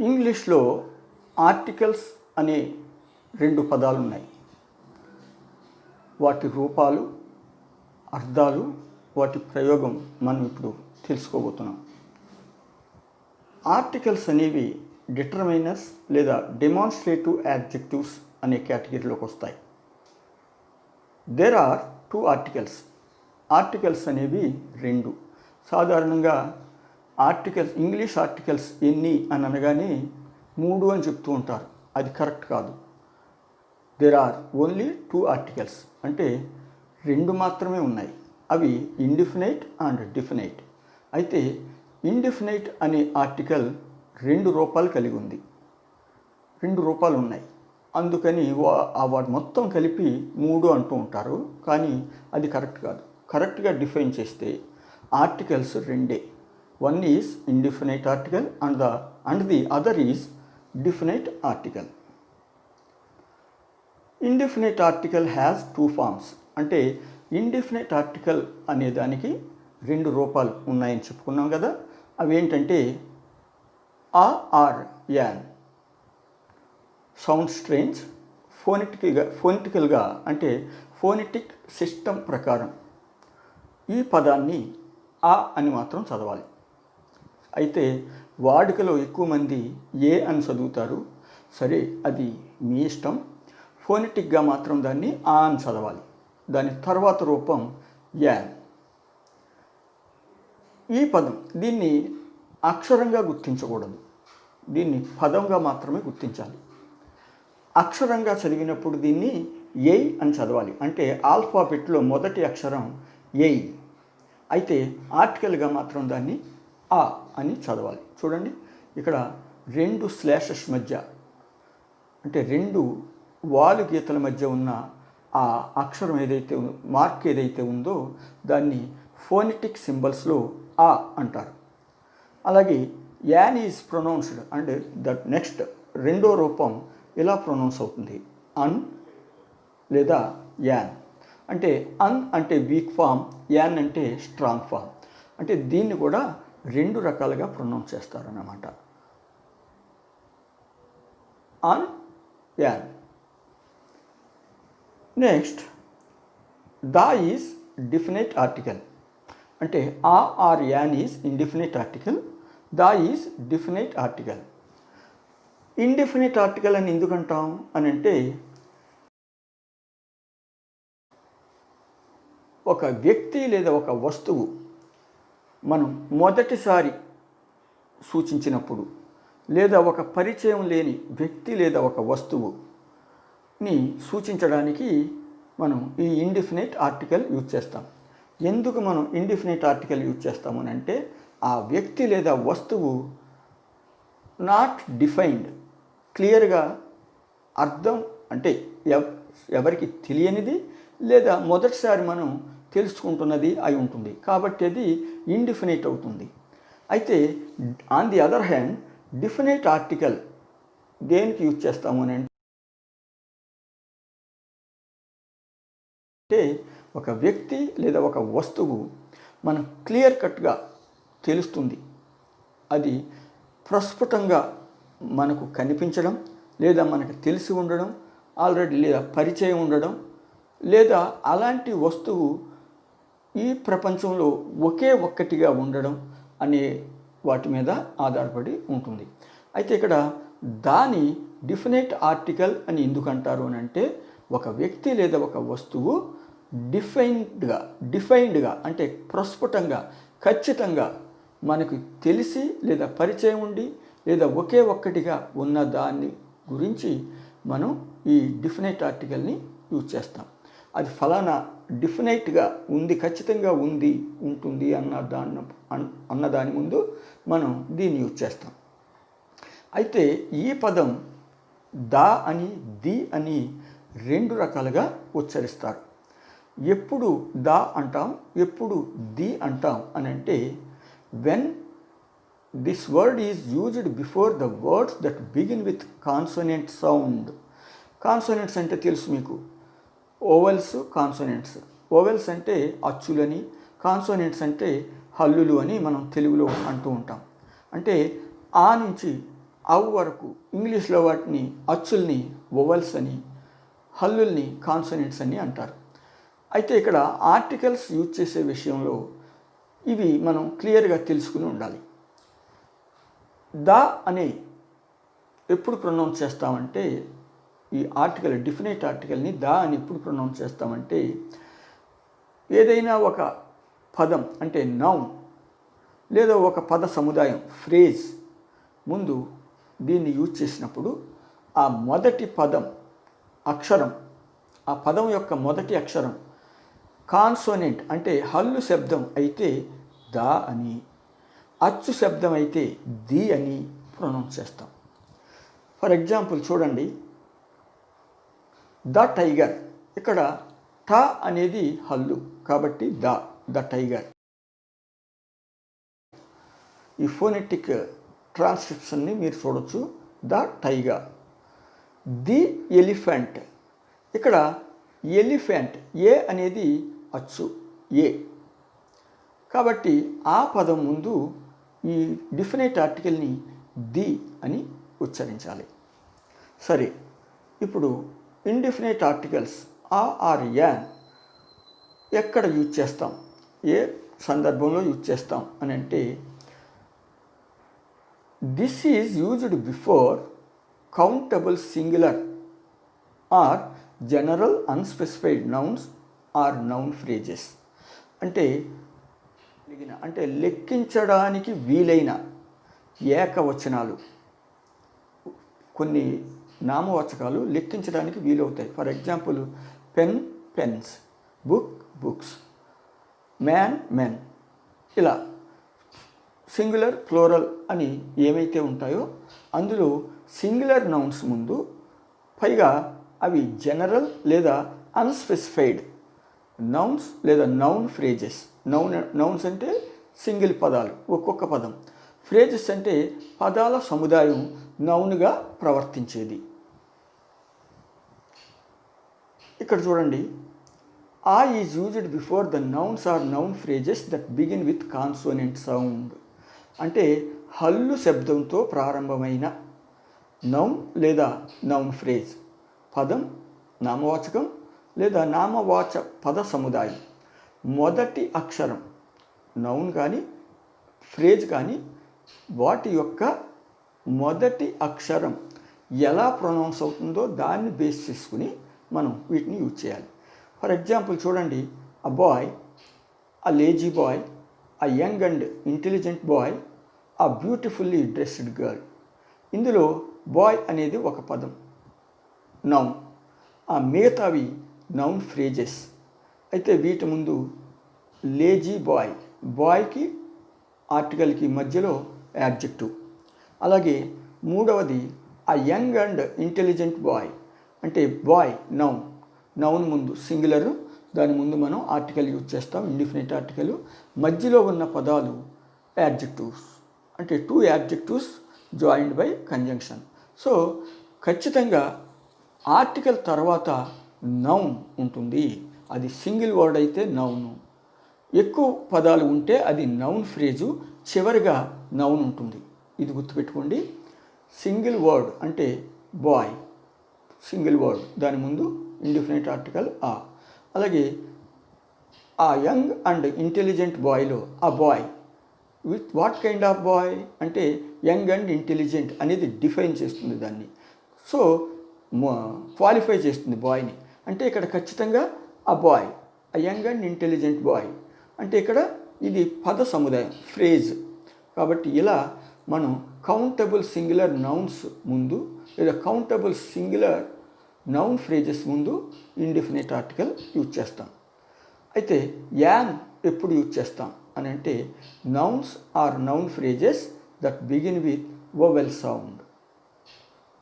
ఇంగ్లీష్లో ఆర్టికల్స్ అనే 2 పదాలు ఉన్నాయి. వాటి రూపాలు, అర్థాలు, వాటి ప్రయోగం మనం ఇప్పుడు తెలుసుకోబోతున్నాం. ఆర్టికల్స్ అనేవి డిటర్మైనర్స్ లేదా డెమాన్స్ట్రేటివ్ యాడ్జెక్టివ్స్ అనే కేటగిరీలోకి వస్తాయి. There are 2 articles. ఆర్టికల్స్ అనేవి 2. సాధారణంగా ఇంగ్లీష్ ఆర్టికల్స్ ఎన్ని అని అనగానే 3 అని చెప్తూ ఉంటారు. అది కరెక్ట్ కాదు. దేర్ ఆర్ ఓన్లీ 2 ఆర్టికల్స్, అంటే 2 మాత్రమే ఉన్నాయి. అవి ఇండిఫినైట్ అండ్ డిఫినైట్. అయితే ఇండిఫినైట్ అనే ఆర్టికల్ 2 రూపాలు కలిగి ఉంది. 2 రూపాలు ఉన్నాయి, అందుకని వాడు మొత్తం కలిపి 3 అంటూ ఉంటారు. కానీ అది కరెక్ట్ కాదు. కరెక్ట్గా డిఫైన్ చేస్తే articles 2. One is indefinite article and the other is definite article. Indefinite article has 2 forms. అంటే ఇండిఫినైట్ ఆర్టికల్ అనే దానికి 2 రూపాలు ఉన్నాయని చెప్పుకున్నాం కదా. అవి ఏంటంటే a or an. Sound strange. ఫోనెటికల్గా అంటే ఫోనెటిక్ సిస్టమ్ ప్రకారం ఈ పదాన్ని ఆ అని మాత్రం చదవాలి. అయితే వాడుకలో ఎక్కువ మంది ఏ అని చదువుతారు. సరే, అది మీ ఇష్టం. ఫోనెటిక్గా మాత్రం దాన్ని ఆ అని చదవాలి. దాని తర్వాత రూపం యాన్. ఈ పదం, దీన్ని అక్షరంగా గుర్తించకూడదు. దీన్ని పదంగా మాత్రమే గుర్తించాలి. అక్షరంగా చదివినప్పుడు దీన్ని ఏయ్ అని చదవాలి. అంటే ఆల్ఫాబెట్లో మొదటి అక్షరం ఏయ్. అయితే ఆర్టికల్గా మాత్రం దాన్ని ఆ అని చదవాలి. చూడండి, ఇక్కడ 2 స్లాషెస్ మధ్య, అంటే 2 వాలు గీతల మధ్య ఉన్న ఆ అక్షరం మార్క్ ఏదైతే ఉందో దాన్ని ఫోనెటిక్ సింబల్స్లో ఆ అంటారు. అలాగే an is pronounced and that next రెండో రూపం ఇలా ప్రొనౌన్స్ అవుతుంది, అన్ లేదా యాన్. అంటే అన్ అంటే వీక్ ఫామ్, యాన్ అంటే స్ట్రాంగ్ ఫామ్. అంటే దీన్ని కూడా 2 రకాలుగా ప్రొనౌన్స్ చేస్తారన్నమాట. An, an. Next, the is definite article. అంటే a or an is indefinite article, the is definite article. Indefinite article అని ఎందుకంటాం అని అంటే, ఒక వ్యక్తి లేదా ఒక వస్తువు మనం మొదటిసారి సూచించినప్పుడు, లేదా ఒక పరిచయం లేని వ్యక్తి లేదా ఒక వస్తువుని సూచించడానికి మనం ఈ ఇండిఫినైట్ ఆర్టికల్ యూజ్ చేస్తాం. ఎందుకు మనం ఇండిఫినైట్ ఆర్టికల్ యూజ్ చేస్తాము అని అంటే, ఆ వ్యక్తి లేదా వస్తువు నాట్ డిఫైన్డ్, క్లియర్గా అర్థం అంటే ఎవరికి తెలియనిది లేదా మొదటిసారి మనం తెలుసుకుంటున్నది అయి ఉంటుంది. కాబట్టి అది ఇండిఫినైట్ అవుతుంది. అయితే on the other hand definite article దేనికి యూజ్ చేస్తాము అని అంటే, ఒక వ్యక్తి లేదా ఒక వస్తువు మనం క్లియర్ కట్గా తెలుస్తుంది, అది ప్రస్ఫుటంగా మనకు కనిపించడం, లేదా మనకు తెలిసి ఉండడం, ఆల్రెడీ లేదా పరిచయం ఉండడం, లేదా అలాంటి వస్తువు ఈ ప్రపంచంలో ఒకే ఒక్కటిగా ఉండడం అనే వాటి మీద ఆధారపడి ఉంటుంది. అయితే ఇక్కడ దాని డిఫినైట్ ఆర్టికల్ అని ఎందుకు అంటారు అని అంటే, ఒక వ్యక్తి లేదా ఒక వస్తువు డిఫైన్డ్గా అంటే ప్రస్ఫుటంగా, ఖచ్చితంగా మనకు తెలిసి లేదా పరిచయం ఉండి లేదా ఒకే ఒక్కటిగా ఉన్న దాన్ని గురించి మనం ఈ డిఫినైట్ ఆర్టికల్ని యూజ్ చేస్తాం. అది ఫలానా డిఫినైట్గా ఉంది, ఖచ్చితంగా ఉంటుంది అన్న దాని ముందు మనం దీన్ని యూజ్ చేస్తాం. అయితే ఈ పదం దా అని, ది అని 2 రకాలుగా ఉచ్చరిస్తారు. ఎప్పుడు దా అంటాం, ఎప్పుడు ది అంటాం అని అంటే, when this word is used before the words that begin with consonant sound. Consonants అంటే తెలుసు మీకు, ఓవెల్స్, కాన్సోనెంట్స్. ఓవెల్స్ అంటే అచ్చులని, కాన్సోనెంట్స్ అంటే హల్లులు అని మనం తెలుగులో అంటూ ఉంటాం. అంటే ఆ నుంచి అవ్ వరకు ఇంగ్లీష్లో వాటిని అచ్చుల్ని ఓవెల్స్ అని, హల్లుల్ని కాన్సోనెంట్స్ అని అంటారు. అయితే ఇక్కడ ఆర్టికల్స్ యూజ్ చేసే విషయంలో ఇవి మనం క్లియర్గా తెలుసుకుని ఉండాలి. ద అని ఎప్పుడు ప్రొనౌన్స్ చేస్తామంటే, ఈ ఆర్టికల్ డిఫినైట్ ఆర్టికల్ని ద అని ఎప్పుడు ప్రొనౌన్స్ చేస్తామంటే, ఏదైనా ఒక పదం అంటే నౌన్ లేదా ఒక పద సముదాయం ఫ్రేజ్ ముందు దీన్ని యూజ్ చేసినప్పుడు ఆ మొదటి పదం అక్షరం, ఆ పదం యొక్క మొదటి అక్షరం కాన్సోనెంట్ అంటే హల్లు శబ్దం అయితే ద అని, అచ్చు శబ్దం అయితే ది అని ప్రొనౌన్స్ చేస్తాం. ఫర్ ఎగ్జాంపుల్ చూడండి, ద టైగర్. ఇక్కడ ట అనేది హల్లు కాబట్టి ద టైగర్. ఈ ఫోనెటిక్ ట్రాన్స్క్రిప్షన్ని మీరు చూడొచ్చు. The tiger. The elephant. ఇక్కడ ఎలిఫెంట్ ఏ అనేది అచ్చు ఏ కాబట్టి ఆ పదం ముందు ఈ డిఫినైట్ ఆర్టికల్ని ది అని ఉచ్చరించాలి. సరే, ఇప్పుడు indefinite articles a or an ఎక్కడ యూజ్ చేస్తాం, ఏ సందర్భంలో యూజ్ చేస్తాం అని అంటే, this is used before countable singular or general unspecified nouns or noun phrases. అంటే లెక్కించడానికి వీలైన ఏకవచనాలు, కొన్ని నామవాచకాలు లెక్కించడానికి వీలవుతాయి. For example pen pens, book books, man men. ఇలా సింగులర్ ప్లూరల్ అని ఏమైతే ఉంటాయో అందులో సింగులర్ నౌన్స్ ముందు, పైగా అవి జనరల్ లేదా అన్స్పెసిఫైడ్ నౌన్స్ లేదా నౌన్ ఫ్రేజెస్. నౌన్స్ అంటే సింగిల్ పదాలు, ఒక్కొక్క పదం. ఫ్రేజెస్ అంటే పదాల సముదాయం నౌన్గా ప్రవర్తించేది. ఇక్కడ చూడండి, a is used before the nouns or noun phrases that begin with consonant sound. అంటే హల్లు శబ్దంతో ప్రారంభమైన నౌన్ లేదా నౌన్ ఫ్రేజ్, పదం, నామవాచకం లేదా నామవాచ పద సముదాయం మొదటి అక్షరం నౌన్ కానీ ఫ్రేజ్ కానీ వాటి యొక్క మొదటి అక్షరం ఎలా ప్రొనౌన్స్ అవుతుందో దాన్ని బేస్ చేసుకుని మనం వీటిని యూజ్ చేయాలి. ఫర్ ఎగ్జాంపుల్ చూడండి, a boy, a lazy boy, a young and intelligent boy, a beautifully dressed girl. ఇందులో బాయ్ అనేది ఒక పదం నౌన్, ఆ మిగతావి నౌన్ ఫ్రేజెస్. అయితే వీటి ముందు లేజీ బాయ్, బాయ్కి ఆర్టికల్కి మధ్యలో యాడ్జెక్టివ్. అలాగే మూడవది ఆ యంగ్ అండ్ ఇంటెలిజెంట్ బాయ్, అంటే బాయ్ నౌన్ ముందు సింగులర్, దాని ముందు మనం ఆర్టికల్ యూజ్ చేస్తాం, ఇండిఫినిట్ ఆర్టికల్. మధ్యలో ఉన్న పదాలు యాడ్జెక్టివ్స్, అంటే 2 adjectives joined by conjunction. So ఖచ్చితంగా ఆర్టికల్ తర్వాత నౌన్ ఉంటుంది. అది సింగిల్ వర్డ్ అయితే నౌను, ఎక్కువ పదాలు ఉంటే అది నౌన్ ఫ్రేజు, చివరిగా నౌన్ ఉంటుంది. ఇది గుర్తుపెట్టుకోండి. సింగిల్ వర్డ్ అంటే బాయ్, సింగిల్ వర్డ్, దాని ముందు ఇండిఫినిట్ ఆర్టికల్ ఆ. అలాగే ఆ యంగ్ అండ్ ఇంటెలిజెంట్ బాయ్లో a boy with what kind of boy అంటే యంగ్ అండ్ ఇంటెలిజెంట్ అనేది డిఫైన్ చేస్తుంది దాన్ని. సో క్వాలిఫై చేస్తుంది బాయ్ని. అంటే ఇక్కడ ఖచ్చితంగా ఆ బాయ్, ఆ యంగ్ అండ్ ఇంటెలిజెంట్ బాయ్ అంటే ఇక్కడ ఇది పద సముదాయం ఫ్రేజ్. కాబట్టి ఇలా మనం కౌంటబుల్ సింగులర్ నౌన్స్ ముందు లేదా కౌంటబుల్ సింగులర్ నౌన్ ఫ్రేజెస్ ముందు ఇండిఫినిట్ ఆర్టికల్ యూజ్ చేస్తాం. అయితే యాన్ ఎప్పుడు యూజ్ చేస్తాం అని అంటే, nouns or noun phrases that begin with vowel sound,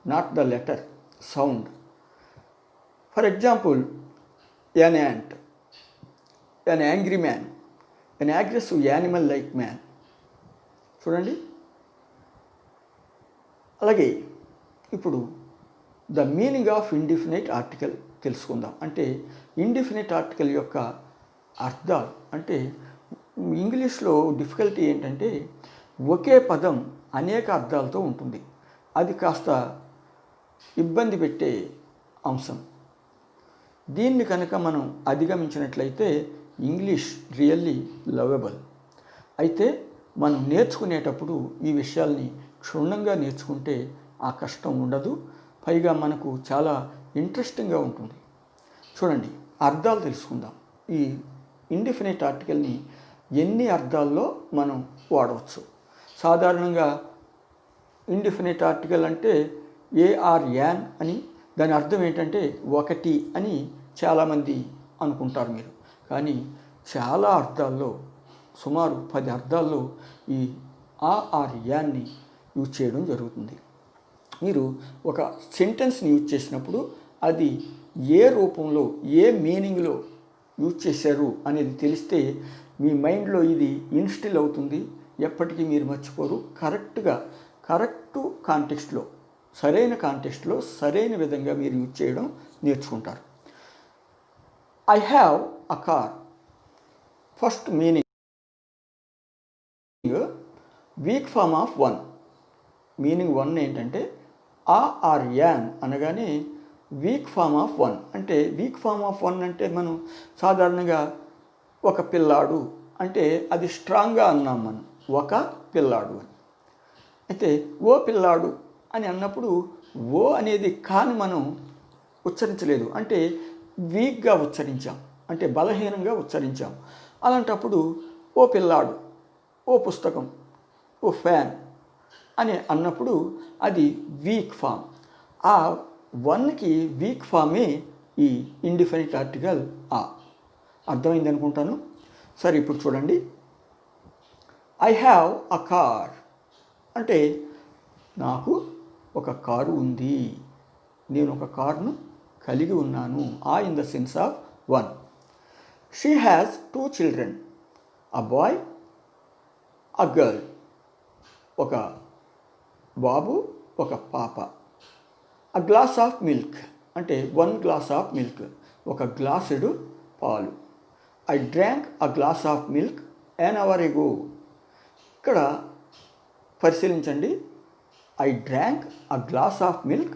not the letter, sound. For example an ant, an angry man, an aggressive animal like man. చూడండి. అలాగే ఇప్పుడు the meaning of indefinite article తెలుసుకుందాం. అంటే indefinite article యొక్క అర్థాలు. అంటే ఇంగ్లీష్లో difficulty ఏంటంటే ఒకే పదం అనేక అర్థాలతో ఉంటుంది. అది కాస్త ఇబ్బంది పెట్టే అంశం. దీన్ని కనుక మనం అధిగమించినట్లయితే ఇంగ్లీష్ రియల్లీ లవబుల్. అయితే మనం నేర్చుకునేటప్పుడు ఈ విషయాల్ని క్షుణ్ణంగా నేర్చుకుంటే ఆ కష్టం ఉండదు. పైగా మనకు చాలా ఇంట్రెస్టింగ్గా ఉంటుంది. చూడండి, అర్థాలు తెలుసుకుందాం. ఈ ఇండిఫినిట్ ఆర్టికల్ని ఎన్ని అర్థాల్లో మనం వాడవచ్చు? సాధారణంగా ఇండిఫినిట్ ఆర్టికల్ అంటే ఏఆర్ యాన్ అని, దాని అర్థం ఏంటంటే ఒకటి అని చాలామంది అనుకుంటారు మీరు. కానీ చాలా అర్థాల్లో, సుమారు 10 అర్థాల్లో ఈ ఆర్ యాన్ని యూజ్ చేయడం జరుగుతుంది. మీరు ఒక సెంటెన్స్ని యూజ్ చేసినప్పుడు అది ఏ రూపంలో, ఏ మీనింగ్లో యూజ్ చేశారు అనేది తెలిస్తే మీ మైండ్లో ఇది ఇన్స్టిల్ అవుతుంది. ఎప్పటికీ మీరు మర్చిపోరు. కరెక్ట్ కాంటెక్స్ట్లో, సరైన కాంటెక్స్ట్లో సరైన విధంగా మీరు యూజ్ చేయడం నేర్చుకుంటారు. I have a car. First meaning weak form of one. Meaning one ఏంటంటే ఆర్ యాన్ అనగానే వీక్ ఫామ్ ఆఫ్ వన్. అంటే వీక్ ఫామ్ ఆఫ్ వన్ అంటే మనం సాధారణంగా ఒక పిల్లాడు అంటే అది స్ట్రాంగ్గా అన్నాం మనం, ఒక పిల్లాడు అని. అయితే ఓ పిల్లాడు అని అన్నప్పుడు ఓ అనేది కాని మనం ఉచ్చరించలేదు, అంటే వీక్గా ఉచ్చరించాం, అంటే బలహీనంగా ఉచ్చరించాం. అలాంటప్పుడు ఓ పిల్లాడు, ఓ పుస్తకం, ఓ ఫ్యాన్ అని అన్నప్పుడు అది వీక్ ఫామ్. ఆ వన్కి వీక్ ఫామే ఈ ఇండిఫినిట్ ఆర్టికల్ ఆ. అర్థమైంది అనుకుంటాను. సరే, ఇప్పుడు చూడండి. ఐ హ్యావ్ అ కార్ అంటే నాకు ఒక కారు ఉంది, నేను ఒక కారును కలిగి ఉన్నాను. A in the sense of one. She has 2 children, a boy, a girl. ఒక బాబు, ఒక పాప. అ గ్లాస్ ఆఫ్ మిల్క్ అంటే 1 గ్లాస్ ఆఫ్ మిల్క్, ఒక గ్లాసుడు పాలు. I drank a glass of milk an hour ago. ఇక్కడ పరిశీలించండి. I drank a glass of milk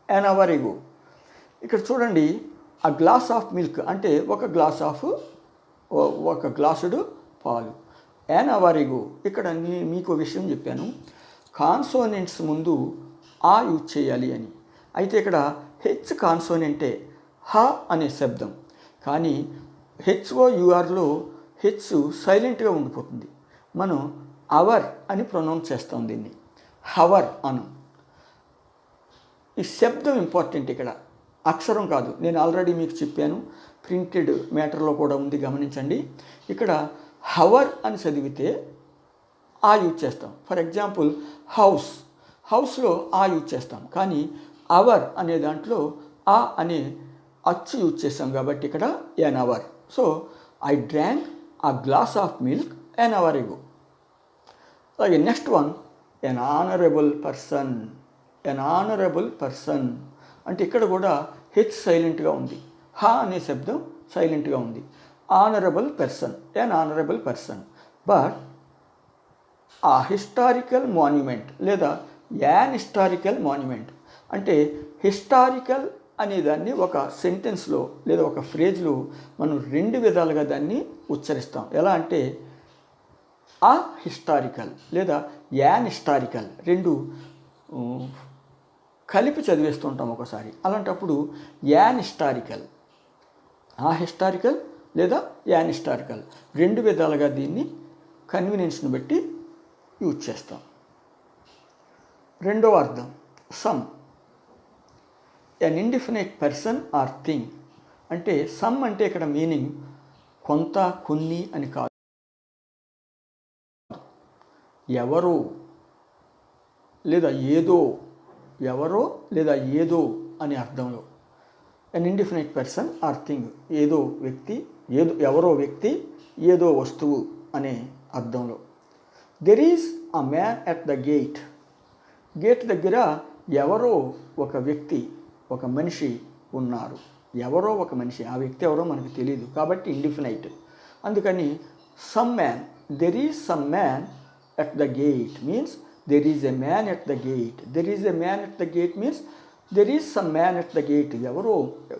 an hour ago. ఇక్కడ చూడండి, ఆ గ్లాస్ ఆఫ్ మిల్క్ అంటే ఒక గ్లాసుడు పాలు. an hour ago. ఇక్కడ మీకు విషయం చెప్పాను, కాన్సోనెంట్స్ ముందు ఆ యూజ్ చేయాలి అని. అయితే ఇక్కడ హెచ్ కాన్సోనెంటే హ అనే శబ్దం. కానీ HOURలో హెచ్ సైలెంట్గా ఉండిపోతుంది. మనం అవర్ అని ప్రొనౌన్స్ చేస్తాం దీన్ని, హవర్ అను. ఈ శబ్దం ఇంపార్టెంట్ ఇక్కడ, అక్షరం కాదు. నేను ఆల్రెడీ మీకు చెప్పాను, ప్రింటెడ్ మ్యాటర్లో కూడా ఉంది, గమనించండి. ఇక్కడ హవర్ అని చదివితే ఆ యూజ్ చేస్తాం. ఫర్ ఎగ్జాంపుల్ హౌస్లో ఆ యూజ్ చేస్తాం. కానీ అవర్ అనే దాంట్లో ఆ అనే అచ్చు యూజ్ చేస్తాం కాబట్టి ఇక్కడ an hour. So I drank a glass of milk an hour ago. అలాగే next one, an honorable person. an honorable person అంటే ఇక్కడ కూడా హెచ్ సైలెంట్గా ఉంది, హ అనే శబ్దం సైలెంట్గా ఉంది. Honourable person, an honorable person. But ఆ హిస్టారికల్ మాన్యుమెంట్ లేదా యాన్ హిస్టారికల్ మాన్యుమెంట్ అంటే హిస్టారికల్ అనేదాన్ని ఒక సెంటెన్స్లో లేదా ఒక ఫ్రేజ్లో మనం 2 విధాలుగా దాన్ని ఉచ్చరిస్తాం. ఎలా అంటే ఆ హిస్టారికల్ లేదా యాన్ హిస్టారికల్, 2 కలిపి చదివేస్తుంటాం ఒకసారి. అలాంటప్పుడు యాన్ హిస్టారికల్, ఆ హిస్టారికల్ లేదా యాన్ హిస్టారికల్ 2 విధాలుగా దీన్ని కన్వీనియన్స్ని బట్టి యూజ్ చేస్తాం. రెండవ అర్థం some. An indefinite person or thing అంటే సమ్ అంటే ఇక్కడ మీనింగ్ కొంత, కొన్ని అని కాదు, ఎవరో లేదా ఏదో, ఎవరో లేదా ఏదో అనే అర్థంలో. ఎన్ ఇండిఫినైట్ పర్సన్ ఆర్ థింగ్, ఏదో వ్యక్తి, ఎవరో వ్యక్తి, ఏదో వస్తువు అనే అర్థంలో. There is a man at the gate. Gate దగ్గర ఎవరో ఒక వ్యక్తి, ఒక మనిషి ఉన్నారు. ఎవరో ఒక మనిషి, ఆ వ్యక్తి ఎవరో మనకు తెలియదు కాబట్టి ఇండిఫినైట్. అందుకని some man, there is some man at the gate means there is a man at the gate. There is a man at the gate means there is some man at the gate. ఎవరో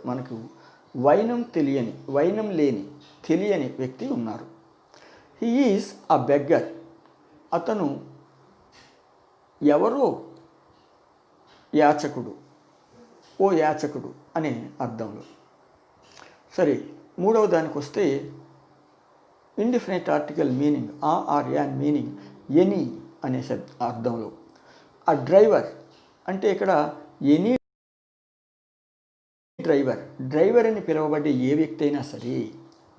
మనకు వైనం లేని తెలియని వ్యక్తి ఉన్నారు. He is a beggar. అతను ఎవరో యాచకుడు, ఓ యాచకుడు అనే అర్థంలో. సరే, మూడవ దానికి వస్తే ఇండిఫినైట్ ఆర్టికల్ మీనింగ్ ఆ ఆర్ యాన్ మీనింగ్ ఎనీ అనే అర్థంలో. ఆ డ్రైవర్ అంటే ఇక్కడ ఎనీ డ్రైవర్ అని పిలువబడే ఏ వ్యక్తి అయినా సరే,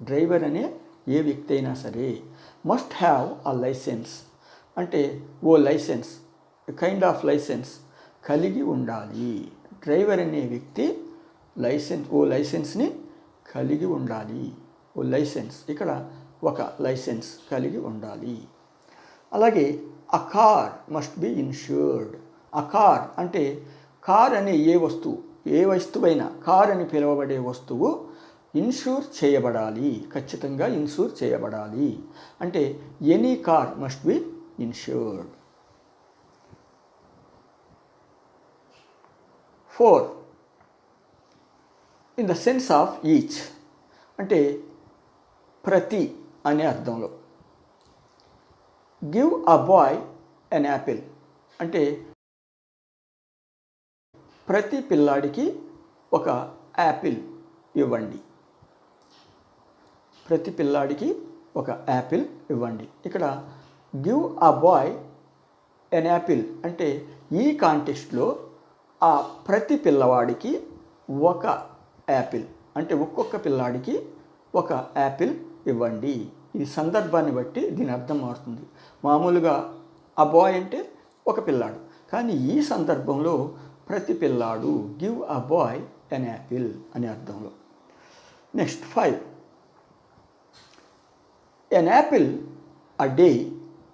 డ్రైవర్ అనే ఏ వ్యక్తి అయినా సరే మస్ట్ హ్యావ్ అ లైసెన్స్ అంటే ఓ లైసెన్స్, కైండ్ ఆఫ్ లైసెన్స్ కలిగి ఉండాలి. డ్రైవర్ అనే వ్యక్తి ఓ లైసెన్స్ని కలిగి ఉండాలి. ఓ లైసెన్స్, ఇక్కడ ఒక లైసెన్స్ కలిగి ఉండాలి. అలాగే అ car must be insured. A car అంటే కార్ అనే ఏ వస్తువైనా కార్ అని పిలువబడే వస్తువు ఇన్ష్యూర్ చేయబడాలి, ఖచ్చితంగా ఇన్ష్యూర్ చేయబడాలి. అంటే any car must be insured. 4 in the sense of each అంటే ప్రతి అనే అర్థంలో. Give a boy an apple అంటే ప్రతి పిల్లాడికి ఒక యాపిల్ ఇవ్వండి. ప్రతి పిల్లాడికి ఒక యాపిల్ ఇవ్వండి. ఇక్కడ give a boy an apple అంటే ఈ కాంటెక్స్ట్లో ఆ ప్రతి పిల్లవాడికి ఒక యాపిల్ అంటే ఒక్కొక్క పిల్లాడికి ఒక యాపిల్ ఇవ్వండి. ఇది సందర్భాన్ని బట్టి దీని అర్థం మారుతుంది. మామూలుగా ఆ బాయ్ అంటే ఒక పిల్లాడు, కానీ ఈ సందర్భంలో ప్రతి పిల్లాడు, give a boy an apple అనే అర్థంలో. Next 5 an apple a day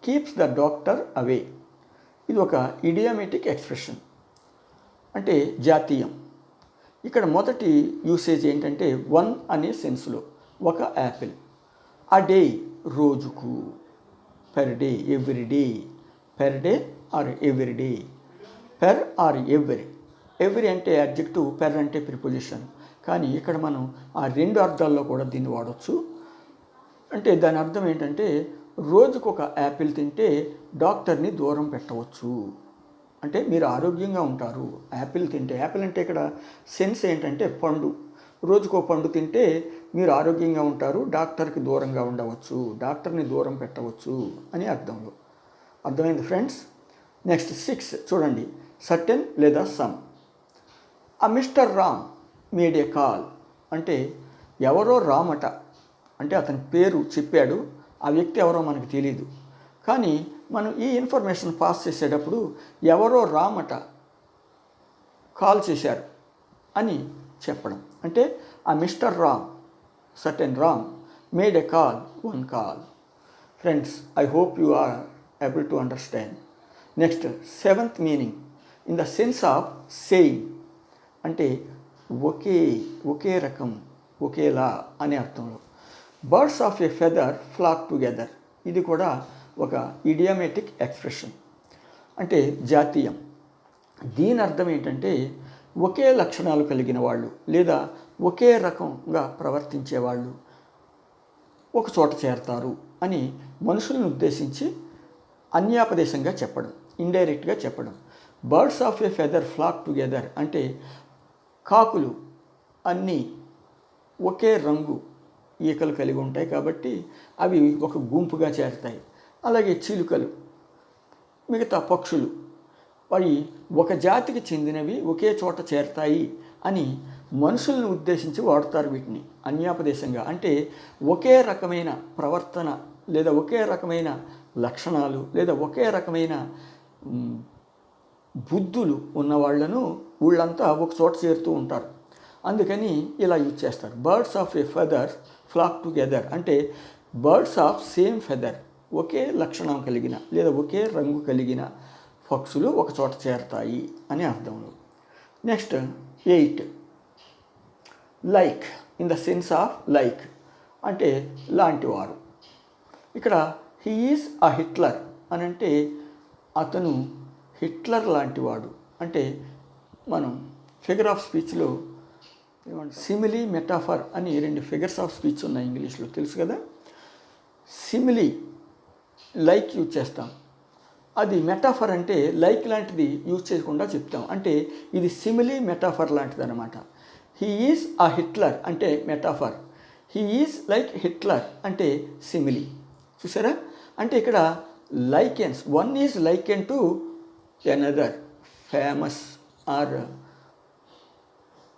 keeps the doctor away. ఇది ఒక ఇడియోమేటిక్ ఎక్స్ప్రెషన్ అంటే జాతీయం. ఇక్కడ మొదటి యూసేజ్ ఏంటంటే వన్ అనే సెన్స్లో ఒక యాపిల్. అ డే రోజుకు, per day every day, per day or every day, per or every అంటే అడ్జెక్టివ్, పెర్ అంటే ప్రిపోజిషన్. కానీ ఇక్కడ మనం ఆ రెండు అర్థాల్లో కూడా దీన్ని వాడవచ్చు. అంటే దాని అర్థం ఏంటంటే రోజుకు ఒక యాపిల్ తింటే డాక్టర్ని దూరం పెట్టవచ్చు. అంటే మీరు ఆరోగ్యంగా ఉంటారు యాపిల్ తింటే. యాపిల్ అంటే ఇక్కడ సెన్స్ ఏంటంటే పండు. రోజుకో పండు తింటే మీరు ఆరోగ్యంగా ఉంటారు, డాక్టర్కి దూరంగా ఉండవచ్చు, డాక్టర్ని దూరం పెట్టవచ్చు అని అర్థంలో. అర్థమైంది ఫ్రెండ్స్? నెక్స్ట్ 6 చూడండి, సర్టెన్ లేదా సమ్. ఆ Mr Ram made a call అంటే ఎవరో రామట అంటే అతని పేరు చెప్పాడు, ఆ వ్యక్తి ఎవరో మనకు తెలియదు. కానీ మనం ఈ ఇన్ఫర్మేషన్ పాస్ చేసేటప్పుడు ఎవరో రామట కాల్ చేశారు అని చెప్పడం. అంటే a Mr Ram, certain Ram made a call, one call. Friends, I hope you are able to understand. Next 7th meaning in the sense of same అంటే ఒకే రకం, ఒకేలా అనే అర్థంలో. Birds of a feather flock together. ఇది కూడా ఒక ఇడియోమేటిక్ ఎక్స్ప్రెషన్ అంటే జాతీయం. దీని అర్థం ఏంటంటే ఒకే లక్షణాలు కలిగిన వాళ్ళు లేదా ఒకే రకంగా ప్రవర్తించే వాళ్ళు ఒక చోట చేరతారు అని మనుషులను ఉద్దేశించి అన్యాపదేశంగా చెప్పడం, ఇండైరెక్ట్గా చెప్పడం. Birds of a feather flock together అంటే కాకులు అన్నీ ఒకే రంగు ఈకలు కలిగి ఉంటాయి కాబట్టి అవి ఒక గుంపుగా చేరుతాయి. అలాగే చిలుకలు, మిగతా పక్షులు అవి ఒక జాతికి చెందినవి ఒకే చోట చేరతాయి అని మనుషులను ఉద్దేశించి వాడుతారు వీటిని అన్యాపదేశంగా. అంటే ఒకే రకమైన ప్రవర్తన లేదా ఒకే రకమైన లక్షణాలు లేదా ఒకే రకమైన బుద్ధులు ఉన్న వాళ్ళను ఊళ్ళంతా ఒక చోట చేరుతూ ఉంటారు. అందుకని ఇలా యూజ్ చేస్తారు. Birds of a feather flock together అంటే బర్డ్స్ ఆఫ్ సేమ్ ఫెదర్, ఒకే లక్షణం కలిగిన లేదా ఒకే రంగు కలిగిన పక్షులు ఒక చోట చేరతాయి అనే అర్థంలో. Next 8 like in the sense of like అంటే లాంటివారు. ఇక్కడ హీ ఈజ్ అ హిట్లర్ అని అంటే అతను హిట్లర్ లాంటివాడు. అంటే మనం ఫిగర్ ఆఫ్ స్పీచ్లో సిమిలీ మెటాఫర్ అని 2 ఫిగర్స్ ఆఫ్ స్పీచ్ ఉన్నాయి ఇంగ్లీష్లో, తెలుసు కదా. సిమిలీ లైక్ యూజ్ చేస్తాం, అది మెటాఫర్ అంటే లైక్ లాంటిది యూజ్ చేయకుండా చెప్తాం. అంటే ఇది సిమిలీ మెటాఫర్ లాంటిది అనమాట. హీ ఈజ్ అ హిట్లర్ అంటే metaphor, he is like Hitler అంటే సిమిలీ. చూసారా? అంటే ఇక్కడ likeness, one is liken to another, famous or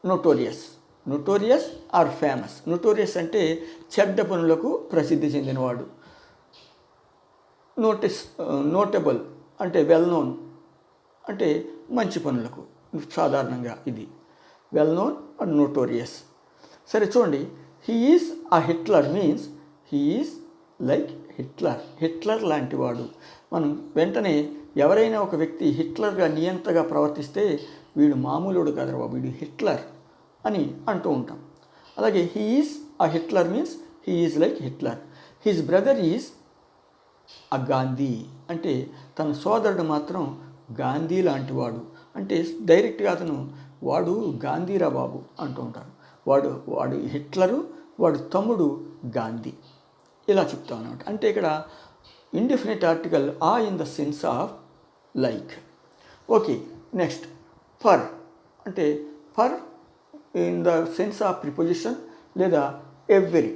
notorious. Notorious or famous. Notorious అంటే చెడ్డ పనులకు ప్రసిద్ధి చెందినవాడు. నోటబుల్ అంటే వెల్ నోన్ అంటే మంచి పనులకు, సాధారణంగా ఇది వెల్ నోన్ అండ్ నోటోరియస్. సరే చూడండి, he is a Hitler means he is like Hitler, Hitler లాంటివాడు. మనం వెంటనే ఎవరైనా ఒక వ్యక్తి హిట్లర్గా నియంతగా ప్రవర్తిస్తే వీడు మామూలుడు కాదు బాబు, వీడు హిట్లర్ అని అంటూ ఉంటాం. అలాగే he is a Hitler means he is like Hitler. His brother is a Gandhi అంటే తన సోదరుడు మాత్రం గాంధీ లాంటివాడు. అంటే డైరెక్ట్గా అతను వాడు గాంధీరా బాబు అంటూ ఉంటారు. వాడు హిట్లరు, వాడు తమ్ముడు గాంధీ, ఇలా చెప్తాం అన్నమాట. అంటే ఇక్కడ indefinite article a in the sense of like. Okay, next for అంటే for in the sense of preposition లేదా ఎవ్రీ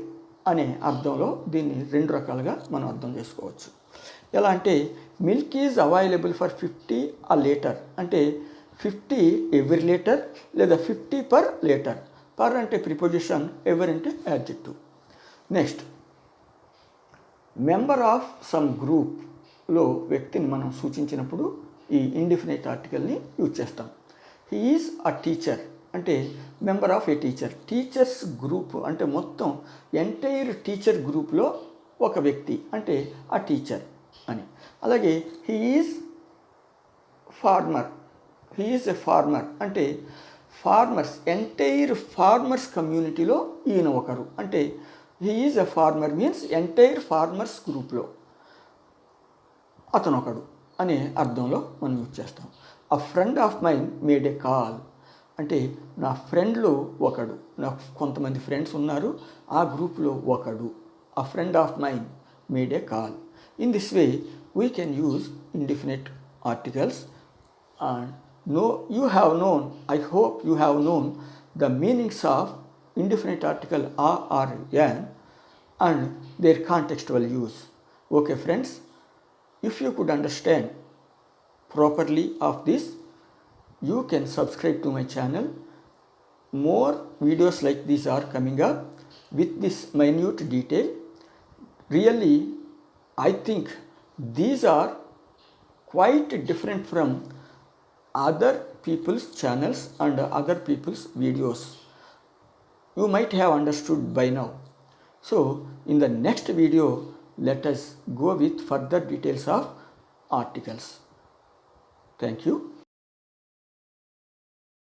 అనే అర్థంలో దీన్ని 2 రకాలుగా మనం అర్థం చేసుకోవచ్చు. ఎలా అంటే milk is available for 50 a litre అంటే 50 ఎవ్రీ లీటర్ లేదా 50 per లీటర్. పర్ అంటే ప్రిపోజిషన్, ఎవరీ అంటే adjective. Next member of some గ్రూప్లో వ్యక్తిని మనం సూచించినప్పుడు ఈ ఇండిఫినైట్ ఆర్టికల్ని యూజ్ చేస్తాం. హీ ఈజ్ అ టీచర్ అంటే member of A teacher. Teachers group అంటే మొత్తం ఎంటైర్ టీచర్ గ్రూప్లో ఒక వ్యక్తి అంటే ఆ టీచర్ అని. అలాగే he is farmer, he is a farmer అంటే ఫార్మర్స్, ఎంటైర్ ఫార్మర్స్ కమ్యూనిటీలో ఈయన ఒకరు. అంటే he is a farmer means entire farmers గ్రూప్లో అతను ఒకడు అనే అర్థంలో మనం యూజ్ చేస్తాం. A friend of mine made a call అంటే నా ఫ్రెండ్లో ఒకడు, నాకు కొంతమంది ఫ్రెండ్స్ ఉన్నారు, ఆ గ్రూప్లో ఒకడు. A friend of mine made a call. In this way we can use indefinite articles. And you have known, I hope you have known the meanings of indefinite article a or an and their contextual use. Okay friends, if you could understand properly of this, you can subscribe to my channel. More videos like these are coming up with this minute detail. Really, I think these are quite different from other people's channels and other people's videos. You might have understood by now. So in the next video, let us go with further details of articles. Thank you.